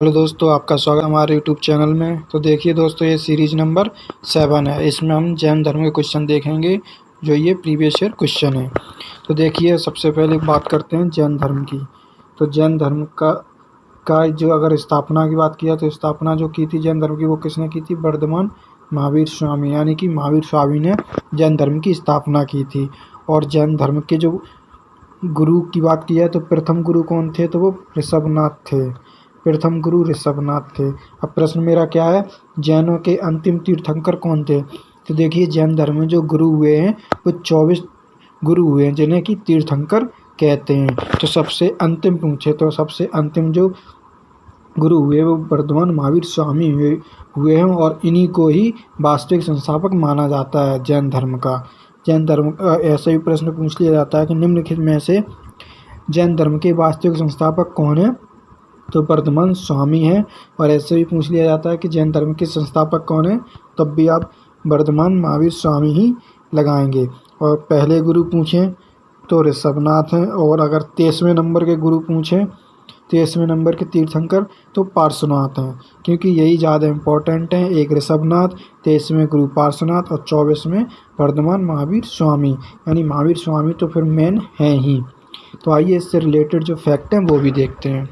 Hello दोस्तों, आपका स्वागत है हमारे यूट्यूब चैनल में। तो देखिए दोस्तों, ये सीरीज नंबर 7 है। इसमें हम जैन धर्म के क्वेश्चन देखेंगे जो ये प्रीवियस ईयर क्वेश्चन है। तो देखिए, सबसे पहले बात करते हैं जैन धर्म की। तो जैन धर्म का जो अगर स्थापना की बात किया तो स्थापना जो की थी जैन धर्म की, वो किसने की थी? वर्धमान महावीर स्वामी, यानी कि महावीर स्वामी ने जैन धर्म की स्थापना की थी। और जैन धर्म के जो गुरु की बात की है तो प्रथम गुरु कौन थे? तो वो ऋषभनाथ थे। प्रथम गुरु ऋषभनाथ थे। अब प्रश्न मेरा क्या है, जैनों के अंतिम तीर्थंकर कौन थे? तो देखिए, जैन धर्म में जो गुरु हुए हैं वो 24 गुरु हुए हैं, जिन्हें कि तीर्थंकर कहते हैं। तो सबसे अंतिम पूछे तो सबसे अंतिम जो गुरु हुए वो वर्धमान महावीर स्वामी हुए हैं, और इन्हीं को ही वास्तविक संस्थापक माना जाता है जैन धर्म का। जैन धर्म ऐसा ही प्रश्न पूछ लिया जाता है कि निम्नलिखित में से जैन धर्म के वास्तविक संस्थापक कौन है? तो वर्धमान स्वामी है। और ऐसे भी पूछ लिया जाता है कि जैन धर्म के संस्थापक कौन है, तब भी आप वर्धमान महावीर स्वामी ही लगाएंगे। और पहले गुरु पूछें तो ऋषभनाथ हैं, और अगर 23वें नंबर के गुरु पूछें, 23वें नंबर के तीर्थंकर, तो पार्श्वनाथ हैं, क्योंकि यही ज़्यादा इम्पोर्टेंट है। एक ऋषभनाथ, 23वें गुरु पार्श्वनाथ और 24वें वर्धमान महावीर स्वामी, यानी महावीर स्वामी तो फिर मेन हैं ही। तो आइए इससे रिलेटेड जो फैक्ट हैं वो भी देखते हैं।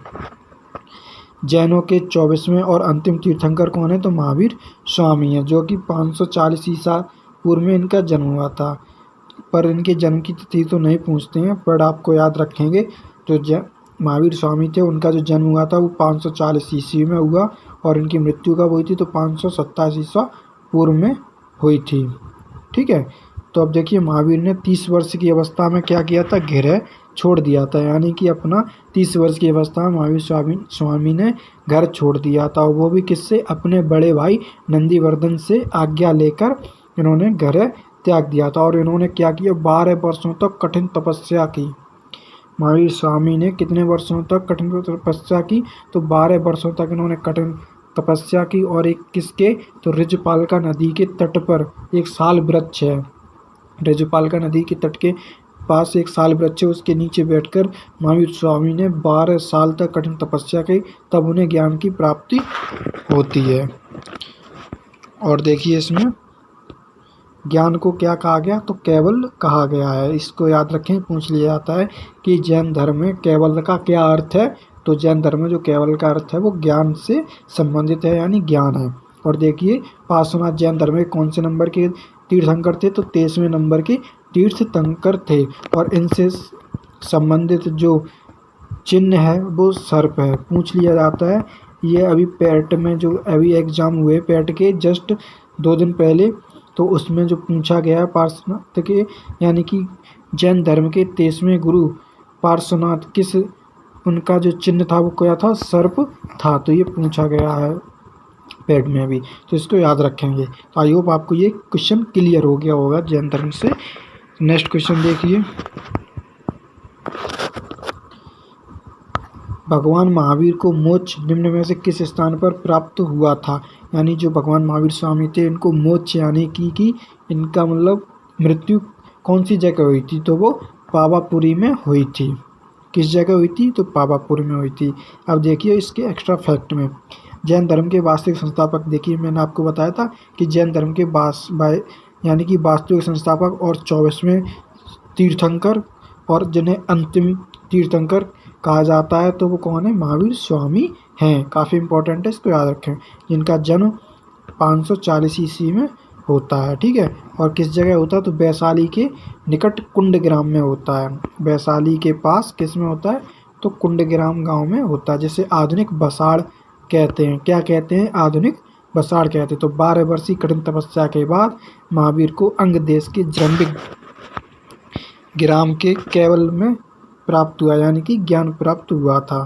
जैनों के 24वें और अंतिम तीर्थंकर कौन है? तो महावीर स्वामी है, जो कि 540 ईसा पूर्व में इनका जन्म हुआ था। पर इनके जन्म की तिथि तो नहीं पूछते हैं, पर आपको याद रखेंगे जो महावीर स्वामी थे उनका जो जन्म हुआ था वो 540 ईस्वी में हुआ, और इनकी मृत्यु कब हुई थी? तो 527 ईसा पूर्व में हुई थी। ठीक है। तो अब देखिए, महावीर ने 30 वर्ष की अवस्था में क्या किया था? गृह छोड़ दिया था, यानी कि अपना 30 वर्ष की अवस्था में महावीर स्वामी ने घर छोड़ दिया था। वो भी किससे? अपने बड़े भाई नंदीवर्धन से आज्ञा लेकर इन्होंने घर त्याग दिया था। और इन्होंने क्या किया? 12 वर्षों तक कठिन तपस्या की। महावीर स्वामी ने कितने वर्षों तक कठिन तपस्या की? तो 12 वर्षों तक इन्होंने कठिन तपस्या की। और एक किसके? तो ऋजपालिका नदी के तट पर एक साल वृक्ष है। ऋजपालिका नदी के तट के पास एक साल वृक्ष है, उसके नीचे बैठकर महावीर स्वामी ने 12 साल तक कठिन तपस्या की, तब उन्हें ज्ञान की प्राप्ति होती है। और देखिए, इसमें ज्ञान को क्या कहा गया? तो केवल कहा गया है। इसको याद रखें, पूछ लिया जाता है कि जैन धर्म में केवल का क्या अर्थ है? तो जैन धर्म में जो केवल का अर्थ है वो ज्ञान से संबंधित है, यानी ज्ञान है। और देखिए, पार्श्वनाथ जैन धर्म में कौन से नंबर के तीर्थंकर थे? तो 23वें नंबर के तीर्थंकर थे। और इनसे संबंधित जो चिन्ह है वो सर्प है। पूछ लिया जाता है, ये अभी पेट में जो अभी एग्जाम हुए पेट के जस्ट 2 दिन पहले, तो उसमें जो पूछा गया है पार्श्वनाथ के, यानी कि जैन धर्म के 23वें गुरु पार्श्वनाथ, किस उनका जो चिन्ह था वो क्या था? सर्प था। तो ये पूछा गया है पेट में अभी, तो इसको याद रखेंगे। तो आई होप आपको ये क्वेश्चन क्लियर हो गया होगा जैन धर्म से। नेक्स्ट क्वेश्चन देखिए, भगवान महावीर को मोक्ष निम्न में से किस स्थान पर प्राप्त हुआ था? यानी जो भगवान महावीर स्वामी थे इनको मोक्ष यानी कि इनका मतलब मृत्यु कौन सी जगह हुई थी? तो वो पावापुरी में हुई थी। किस जगह हुई थी? तो पावापुरी में हुई थी। अब देखिए इसके एक्स्ट्रा फैक्ट में, जैन धर्म के वास्तविक संस्थापक, देखिए मैंने आपको बताया था कि जैन धर्म के यानी कि वास्तविक संस्थापक और 24वें तीर्थंकर, और जिन्हें अंतिम तीर्थंकर कहा जाता है, तो वो कौन है? महावीर स्वामी हैं। काफ़ी इंपॉर्टेंट है, इसको याद रखें। जिनका जन्म 540 ईस्वी में होता है। ठीक है। और किस जगह होता है? तो वैशाली के निकट कुंडग्राम में होता है। वैशाली के पास किस में होता है? तो कुंडग्राम गांव में होता है, जिसे आधुनिक बसाड़ कहते हैं। क्या कहते हैं? आधुनिक बसाड़ कहते हैं। तो 12 वर्षीय कठिन तपस्या के बाद महावीर को अंग देश के जम्बिक ग्राम के केवल में प्राप्त हुआ, यानी कि ज्ञान प्राप्त हुआ था।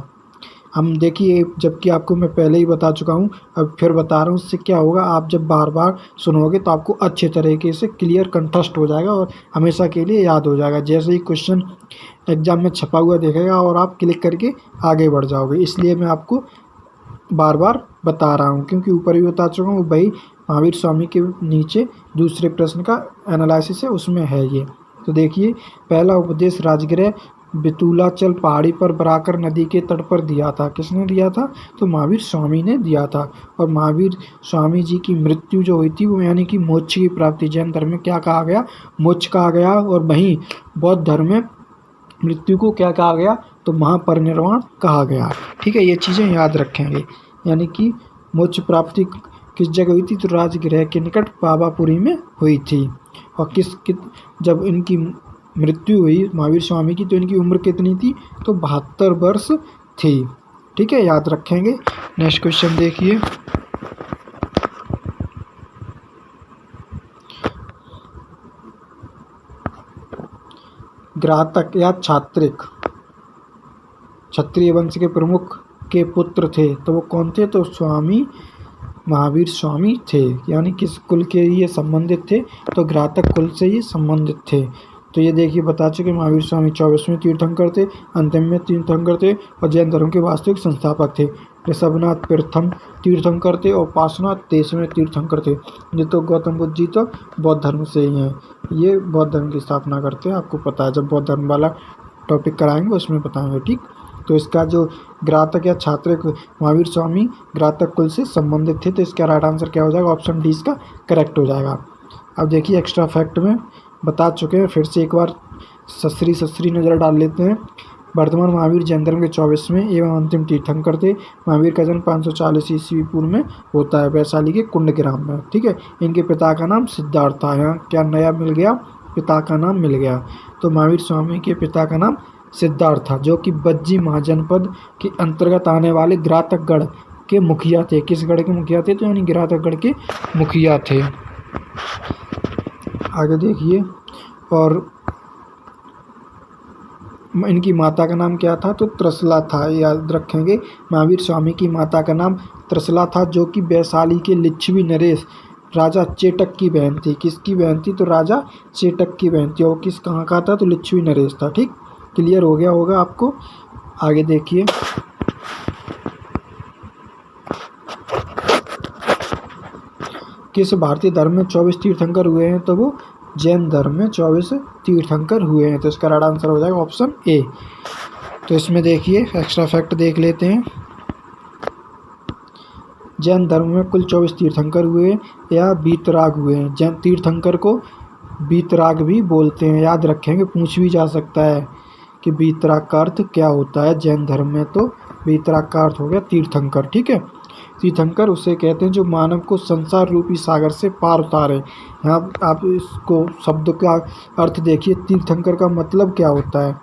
हम देखिए, जबकि आपको मैं पहले ही बता चुका हूँ, अब फिर बता रहा हूँ। इससे क्या होगा, आप जब बार बार सुनोगे तो आपको अच्छे तरीके से क्लियर कंठस्थ हो जाएगा और हमेशा के लिए याद हो जाएगा। जैसे ही क्वेश्चन एग्जाम में छपा हुआ देखेगा और आप क्लिक करके आगे बढ़ जाओगे। इसलिए मैं आपको बार बार बता रहा हूँ, क्योंकि ऊपर भी बता चुका हूँ, भाई महावीर स्वामी के नीचे दूसरे प्रश्न का एनालिसिस है, उसमें है ये। तो देखिए, पहला उपदेश राजगृह बितुलाचल पहाड़ी पर बराकर नदी के तट पर दिया था। किसने दिया था? तो महावीर स्वामी ने दिया था। और महावीर स्वामी जी की मृत्यु जो हुई थी वो यानी कि मोक्ष की प्राप्ति, जैन धर्म में क्या कहा गया? मोक्ष कहा गया। और वहीं बौद्ध धर्म में मृत्यु को क्या कहा गया? तो महापरिनिर्वाण कहा गया। ठीक है, ये चीज़ें याद रखेंगे। यानी कि मोक्ष प्राप्ति किस जगह हुई थी? तो राजगृह के निकट पावापुरी में हुई थी। और जब इनकी मृत्यु हुई महावीर स्वामी की तो इनकी उम्र कितनी थी? तो 72 वर्ष थी। ठीक है, याद रखेंगे। नेक्स्ट क्वेश्चन देखिए। घातक या छात्रिक क्षत्रिय वंश के प्रमुख के पुत्र थे, तो वो कौन थे? तो स्वामी महावीर स्वामी थे। यानी किस कुल के ये संबंधित थे? तो घातक कुल से ये संबंधित थे। तो ये देखिए बता चुके महावीर स्वामी 24वें तीर्थंकर थे, अंतिम में तीर्थंकर थे और जैन धर्म के वास्तविक संस्थापक थे। ऋषभनाथ प्रथम तीर्थंकर थे और पार्श्वनाथ 23वें तीर्थंकर थे। ये तो गौतम बुद्ध जी तो बौद्ध धर्म से ही हैं, ये बौद्ध धर्म की स्थापना करते हैं। आपको पता है, जब बौद्ध धर्म वाला टॉपिक कराएंगे उसमें बताएंगे। ठीक, तो इसका जो घातक या छात्रिक महावीर स्वामी घातक कुल से संबंधित थे, तो इसका राइट आंसर क्या हो जाएगा? ऑप्शन डी इसका करेक्ट हो जाएगा। अब देखिए एक्स्ट्रा फैक्ट में बता चुके हैं, फिर से एक बार सस्री नज़र डाल लेते हैं। वर्तमान महावीर जैन धर्म के 24वें एवं अंतिम तीर्थंकर थे। महावीर का जन्म 540 ईस्वी पूर्व में होता है वैशाली के कुंडग्राम में। ठीक है, इनके पिता का नाम सिद्धार्थ था। यहाँ क्या नया मिल गया? पिता का नाम मिल गया। तो महावीर स्वामी के पिता का नाम सिद्धार्थ था, जो कि बज्जी महाजनपद के अंतर्गत आने वाले घातकगढ़ के मुखिया थे। किस गढ़ के मुखिया थे? तो यानी घातकगढ़ के मुखिया थे। आगे देखिए, और इनकी माता का नाम क्या था? तो त्रसला था। याद रखेंगे, महावीर स्वामी की माता का नाम त्रसला था, जो कि वैशाली के लिच्छवी नरेश राजा चेटक की बहन थी। किसकी बहन थी? तो राजा चेटक की बहन थी। और किस कहाँ का था? तो लिच्छवी नरेश था। ठीक, क्लियर हो गया होगा आपको। आगे देखिए, किस भारतीय धर्म में 24 तीर्थंकर हुए हैं? तो वो जैन धर्म में 24 तीर्थंकर हुए हैं। तो इसका राइट आंसर हो जाएगा ऑप्शन ए। तो इसमें देखिए एक्स्ट्रा फैक्ट देख लेते हैं। जैन धर्म में कुल 24 तीर्थंकर हुए या बीतराग हुए हैं। जैन तीर्थंकर को बीतराग भी बोलते हैं। याद रखेंगे, पूछ भी जा सकता है कि बीतराग का अर्थ क्या होता है जैन धर्म में। तो बीतराग का अर्थ हो गया तीर्थंकर। ठीक है, तीर्थंकर उसे कहते हैं जो मानव को संसार रूपी सागर से पार उतारे। यहाँ आप इसको शब्द का अर्थ देखिए, तीर्थंकर का मतलब क्या होता है?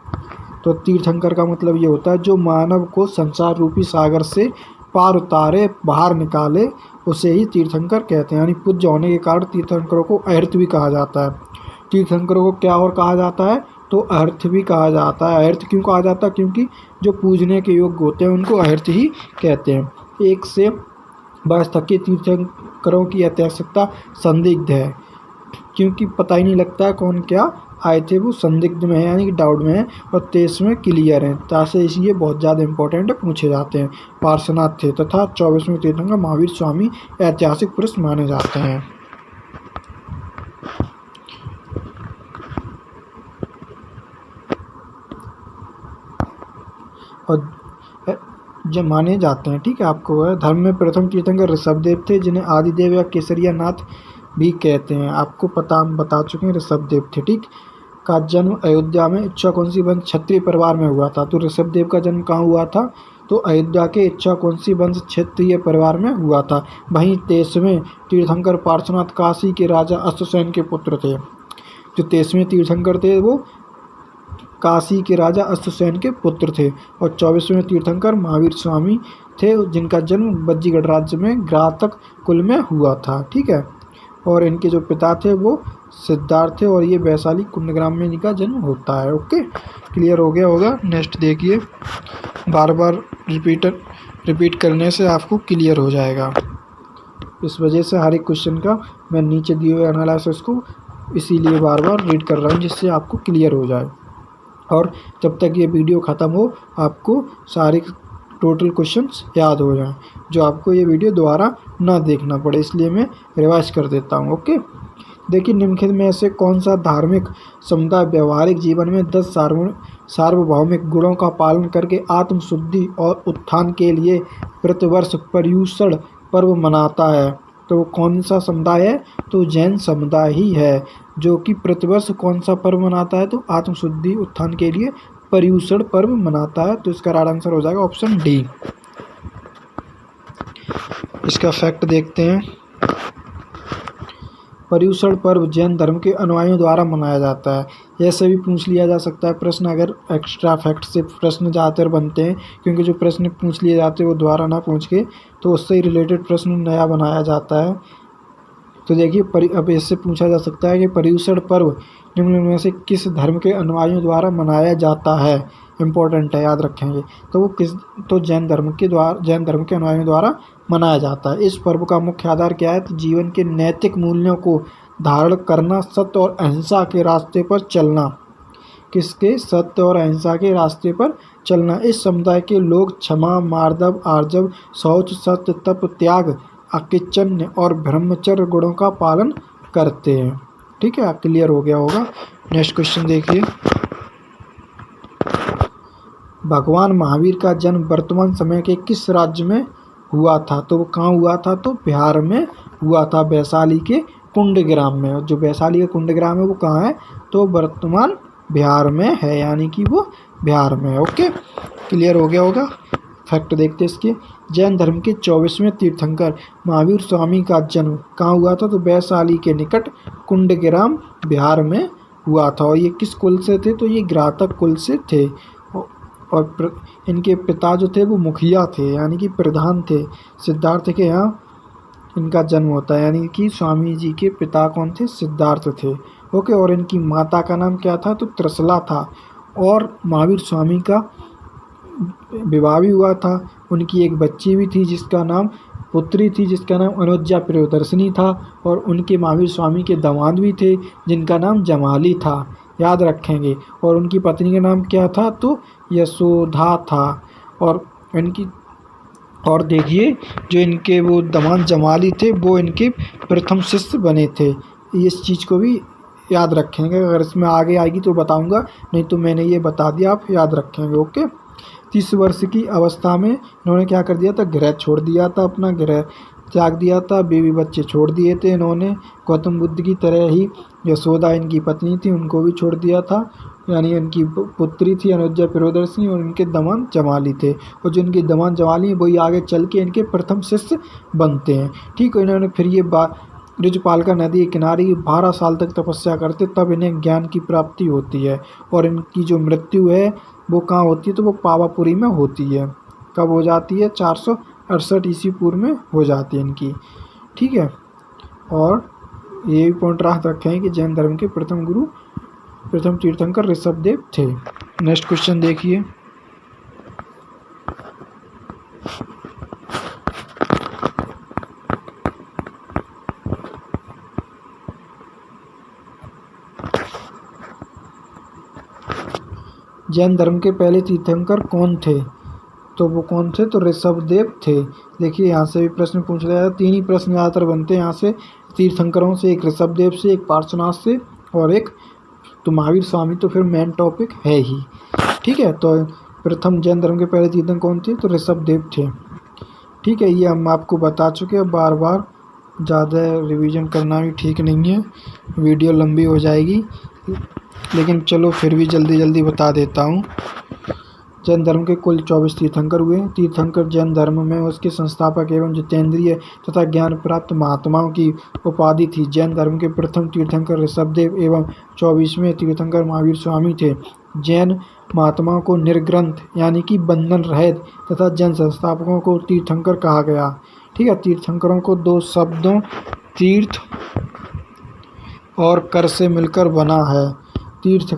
तो तीर्थंकर का मतलब ये होता है जो मानव को संसार रूपी सागर से पार उतारे, बाहर निकाले, उसे ही तीर्थंकर कहते हैं। यानी पूज्य होने के कारण तीर्थंकरों को अहर्त भी कहा जाता है। तीर्थंकरों को क्या और कहा जाता है? तो अहर्त भी कहा जाता है। अहर्त क्यों कहा जाता है? क्योंकि जो पूजने के योग्य होते हैं उनको अहर्त ही कहते हैं। 1 से 22 तक के तीर्थंकरों की ऐतिहासिकता संदिग्ध है, क्योंकि पता ही नहीं लगता है कौन क्या आए थे। वो संदिग्ध में है, यानी कि डाउट में है। और 23 में क्लियर हैं, तासे इसलिए बहुत ज़्यादा इंपॉर्टेंट पूछे जाते हैं। पार्श्वनाथ थे तथा 24वें तीर्थंकर महावीर स्वामी ऐतिहासिक पुरुष माने जाते हैं। और जो माने जाते हैं, ठीक है, आपको है। धर्म में प्रथम तीर्थंकर ऋषभदेव थे, जिन्हें आदिदेव या केसरिया नाथ भी कहते हैं। आपको पता, हम बता चुके हैं, ऋषभदेव थे। ठीक, का जन्म अयोध्या में इच्छाकुंसी वंश क्षत्रिय परिवार में हुआ था। तो ऋषभदेव का जन्म कहाँ हुआ था? तो अयोध्या के इच्छाकुंसी वंश क्षत्रिय परिवार में हुआ था। वहीं 23वें तीर्थंकर पार्श्वनाथ काशी के राजा अश्वसेन के पुत्र थे। जो 23वें तीर्थंकर थे वो काशी के राजा अश्वसेन के पुत्र थे। और 24वें तीर्थंकर महावीर स्वामी थे, जिनका जन्म बज्जीगढ़ राज्य में घातक कुल में हुआ था। ठीक है, और इनके जो पिता थे वो सिद्धार्थ थे, और ये वैशाली कुंडग्राम में इनका जन्म होता है। ओके, क्लियर हो गया होगा। नेक्स्ट देखिए, बार बार रिपीट करने से आपको क्लियर हो जाएगा। इस वजह से हर एक क्वेश्चन का मैं नीचे दिए हुए एनालिसिस को इसीलिए बार बार रीड कर रहा हूँ, जिससे आपको क्लियर हो जाए। और जब तक ये वीडियो ख़त्म हो आपको सारे टोटल क्वेश्चंस याद हो जाएं, जो आपको ये वीडियो दोबारा ना देखना पड़े, इसलिए मैं रिवाइज कर देता हूँ। ओके, देखिए, निम्नलिखित में से कौन सा धार्मिक समुदाय व्यवहारिक जीवन में 10 सार्वभौमिक गुणों का पालन करके आत्मशुद्धि और उत्थान के लिए प्रतिवर्ष पर्युषण पर्व मनाता है। तो कौन सा समुदाय है? तो जैन समुदाय ही है जो कि प्रतिवर्ष कौन सा पर्व मनाता है? तो आत्मशुद्धि उत्थान के लिए पर्युषण पर्व मनाता है। तो इसका राइट आंसर हो जाएगा ऑप्शन डी। इसका फैक्ट देखते हैं। पर्युषण पर्व जैन धर्म के अनुयायियों द्वारा मनाया जाता है। ऐसे भी पूछ लिया जा सकता है प्रश्न, अगर एक्स्ट्रा फैक्ट से प्रश्न ज़्यादातर बनते हैं, क्योंकि जो प्रश्न पूछ लिए जाते हैं वो द्वारा ना पूछ के, तो उससे ही रिलेटेड प्रश्न नया बनाया जाता है। तो देखिए अब इससे पूछा जा सकता है कि पर्युषण पर्व निम्न में से किस धर्म के अनुयायियों द्वारा मनाया जाता है? इम्पोर्टेंट है, याद रखेंगे। तो वो जैन धर्म के अनुयायियों द्वारा मनाया जाता है। इस पर्व का मुख्य आधार क्या है? तो जीवन के नैतिक मूल्यों को धारण करना, सत्य और अहिंसा के रास्ते पर चलना। किसके? सत्य और अहिंसा के रास्ते पर चलना। इस समुदाय के लोग क्षमा, मार्दव, आर्जव, शौच, सत्य, तप, त्याग, अकिंचन्य और ब्रह्मचर्य गुणों का पालन करते हैं। ठीक है, क्लियर हो गया होगा। नेक्स्ट क्वेश्चन देखिए। भगवान महावीर का जन्म वर्तमान समय के किस राज्य में हुआ था? तो वो कहाँ हुआ था? तो बिहार में हुआ था, वैशाली के कुंडग्राम में। जो वैशाली का कुंडग्राम है वो कहाँ है? तो वर्तमान बिहार में है, यानी कि वो बिहार में है। ओके, क्लियर हो गया होगा। फैक्ट देखते हैं इसके। जैन धर्म के 24वें तीर्थंकर महावीर स्वामी का जन्म कहाँ हुआ था? तो वैशाली के निकट कुंडग्राम बिहार में हुआ था। और ये किस कुल से थे? तो ये घातक कुल से थे। और इनके पिता जो थे वो मुखिया थे, यानी कि प्रधान थे। सिद्धार्थ के यहाँ इनका जन्म होता है, यानी कि स्वामी जी के पिता कौन थे? सिद्धार्थ थे। ओके, और इनकी माता का नाम क्या था? तो त्रिशला था। और महावीर स्वामी का विवाह भी हुआ था। उनकी एक बच्ची भी थी जिसका नाम पुत्री थी, जिसका नाम अनुज्जा प्रियदर्शिनी था। और उनके महावीर स्वामी के दामाद भी थे जिनका नाम जमाली था, याद रखेंगे। और उनकी पत्नी का नाम क्या था? तो यशोधा था। और देखिए जो इनके वो दामाद जमाली थे वो इनके प्रथम शिष्य बने थे। इस चीज़ को भी याद रखेंगे, अगर इसमें आगे आएगी तो बताऊंगा, नहीं तो मैंने ये बता दिया, आप याद रखेंगे। ओके, 30 वर्ष की अवस्था में इन्होंने क्या कर दिया था? गृह छोड़ दिया था, अपना गृह त्याग दिया था, बीवी बच्चे छोड़ दिए थे इन्होंने। गौतम बुद्ध की तरह ही यशोदा इनकी पत्नी थी, उनको भी छोड़ दिया था। यानी इनकी पुत्री थी अनुज्जा प्रियदर्शिनी और इनके दामाद जमाली थे। और जो इनके दामाद जमाली हैं वही आगे चल के इनके प्रथम शिष्य बनते हैं। ठीक है, इन्होंने फिर ये ऋजुपालिका नदी के किनारे 12 साल तक तपस्या करते, तब इन्हें ज्ञान की प्राप्ति होती है। और इनकी जो मृत्यु है वो कहाँ होती है? तो वो पावापुरी में होती है। कब हो जाती है? 468 ईस्वी पूर्व में हो जाती है इनकी। ठीक है, और ये भी पॉइंट याद रखें कि जैन धर्म के प्रथम तीर्थंकर ऋषभदेव थे। नेक्स्ट क्वेश्चन देखिए। जैन धर्म के पहले तीर्थंकर कौन थे? तो वो कौन थे? तो ऋषभदेव थे। देखिए यहाँ से भी प्रश्न पूछ लिया जाता है, 3 ही प्रश्न ज़्यादातर बनते हैं यहाँ से तीर्थंकरों से, एक ऋषभदेव से, एक पार्श्वनाथ से और एक तो महावीर स्वामी। तो फिर मेन टॉपिक है ही। ठीक है, तो प्रथम जैन धर्म के पहले तीर्थंकर कौन थे? तो ऋषभदेव थे। ठीक है, ये हम आपको बता चुके हैं। बार बार ज़्यादा रिवीजन करना भी ठीक नहीं है, वीडियो लंबी हो जाएगी, लेकिन चलो फिर भी जल्दी जल्दी बता देता हूँ। जैन धर्म के कुल 24 तीर्थंकर हुए। तीर्थंकर जैन धर्म में उसके संस्थापक एवं जितेंद्रिय तथा ज्ञान प्राप्त महात्माओं की उपाधि थी। जैन धर्म के प्रथम तीर्थंकर ऋषभदेव एवं 24वें तीर्थंकर महावीर स्वामी थे। जैन महात्माओं को निर्ग्रंथ यानी कि बंधन रहित तथा जैन संस्थापकों को तीर्थंकर कहा गया। ठीक है, तीर्थंकरों को 2 शब्दों तीर्थ और कर से मिलकर बना है। तीर्थ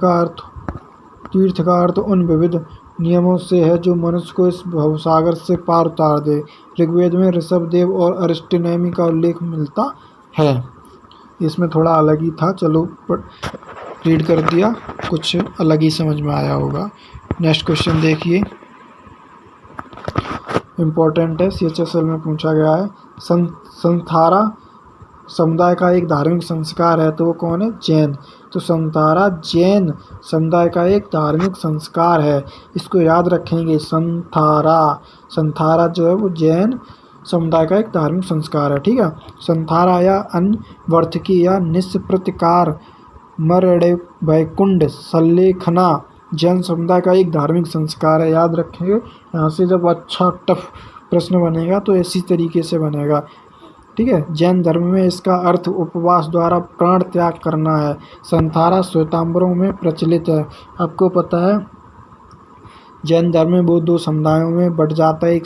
का अर्थ उन विविध नियमों से है जो मनुष्य को इस भवसागर से पार उतार दे। ऋग्वेद में ऋषभदेव और अरिष्टनेमि का उल्लेख मिलता है। इसमें थोड़ा अलग ही था, चलो रीड कर दिया, कुछ अलग ही समझ में आया होगा। नेक्स्ट क्वेश्चन देखिए, इम्पोर्टेंट है, CHSL में पूछा गया है। संथारा समुदाय का एक धार्मिक संस्कार है, तो वो कौन है? जैन। तो संथारा जैन समुदाय का एक धार्मिक संस्कार है, इसको याद रखेंगे। संथारा जो है वो जैन समुदाय का एक धार्मिक संस्कार है, ठीक है। संथारा या अनवर्थकी या निष्प्रतिकार मरड़े वैकुंठ सल्लेखना जैन समुदाय का एक धार्मिक संस्कार है, याद रखेंगे। यहाँ से जब अच्छा टफ प्रश्न बनेगा तो इसी तरीके से बनेगा, ठीक है। जैन धर्म में इसका अर्थ उपवास द्वारा प्राण त्याग करना है। संथारा श्वेतांबरों में प्रचलित है। आपको पता है जैन धर्म में वो 2 समुदायों में बढ़ जाता है, एक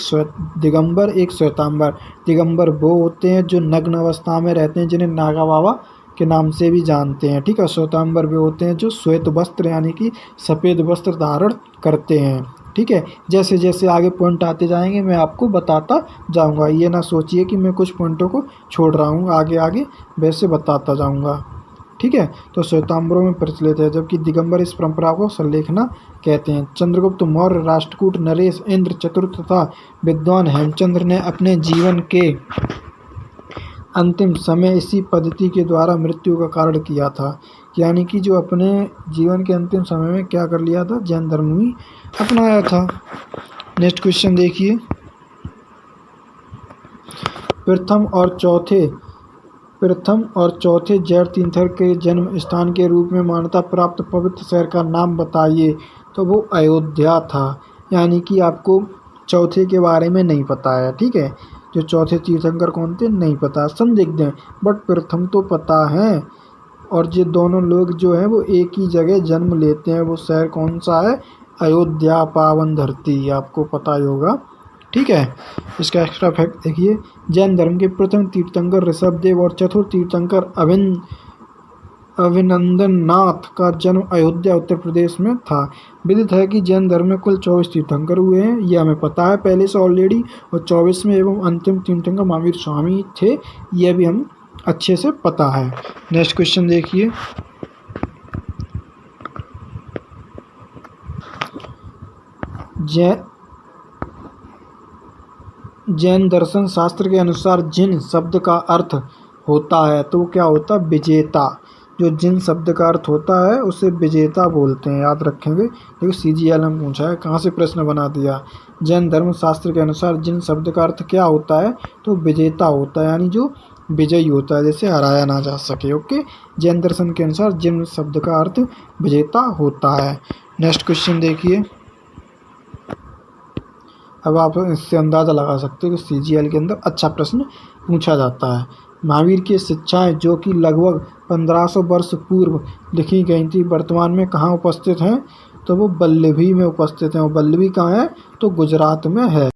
दिगंबर, एक श्वेतांबर। दिगंबर वो होते हैं जो नग्न अवस्था में रहते हैं, जिन्हें नागा बाबा के नाम से भी जानते हैं, ठीक है। श्वेतांबर वे होते हैं जो श्वेत वस्त्र यानी कि सफ़ेद वस्त्र धारण करते हैं, ठीक है। जैसे जैसे आगे पॉइंट आते जाएंगे मैं आपको बताता जाऊंगा, ये ना सोचिए कि मैं कुछ पॉइंटों को छोड़ रहा हूँ, आगे आगे वैसे बताता जाऊंगा, ठीक है। तो श्वेतांबरों में प्रचलित है, जबकि दिगंबर इस परंपरा को सल्लेखना कहते हैं। चंद्रगुप्त मौर्य, राष्ट्रकूट नरेश, इंद्र चतुर्थ तथा विद्वान हेमचंद्र ने अपने जीवन के अंतिम समय इसी पद्धति के द्वारा मृत्यु का कारण किया था। यानी कि जो अपने जीवन के अंतिम समय में क्या कर लिया था? जैन धर्म ही अपनाया था। नेक्स्ट क्वेश्चन देखिए। प्रथम और चौथे जैन तीर्थंकर के जन्म स्थान के रूप में मान्यता प्राप्त पवित्र शहर का नाम बताइए। तो वो अयोध्या था। यानी कि आपको चौथे के बारे में नहीं पता है, ठीक है। जो चौथे तीर्थंकर कौन थे नहीं पता, संदिग्ध हैं, बट प्रथम तो पता है। और ये दोनों लोग जो हैं वो एक ही जगह जन्म लेते हैं। वो शहर कौन सा है? अयोध्या, पावन धरती, आपको पता ही होगा, ठीक है। इसका एक्स्ट्रा फैक्ट देखिए। जैन धर्म के प्रथम तीर्थंकर ऋषभदेव और चतुर्थ तीर्थंकर अभिनंदन नाथ का जन्म अयोध्या उत्तर प्रदेश में था। विदित है कि जैन धर्म में कुल 24 तीर्थंकर हुए हैं, यह हमें पता है पहले से ऑलरेडी। और 24वें एवं अंतिम तीर्थंकर महावीर स्वामी थे, यह भी हम अच्छे से पता है। नेक्स्ट क्वेश्चन देखिए। जैन दर्शन शास्त्र के अनुसार जिन शब्द का अर्थ होता है तो क्या होता है? विजेता। जो जिन शब्द का अर्थ होता है उसे विजेता बोलते हैं, याद रखेंगे। देखो CGL में पूछा है, कहाँ से प्रश्न बना दिया। जैन धर्म शास्त्र के अनुसार जिन शब्द का अर्थ क्या होता है? तो विजेता होता है, यानी जो विजयी होता है, जैसे हराया ना जा सके, ओके। जैन दर्शन के अनुसार जिन शब्द का अर्थ विजेता होता है। नेक्स्ट क्वेश्चन देखिए। अब आप इससे अंदाज़ा लगा सकते हो कि CGL के अंदर अच्छा प्रश्न पूछा जाता है। महावीर की शिक्षाएं जो कि लगभग 1500 वर्ष पूर्व लिखी गई थी, वर्तमान में कहाँ उपस्थित हैं? तो वो वल्लभी में उपस्थित हैं। और वल्लभी कहाँ है? तो गुजरात में है।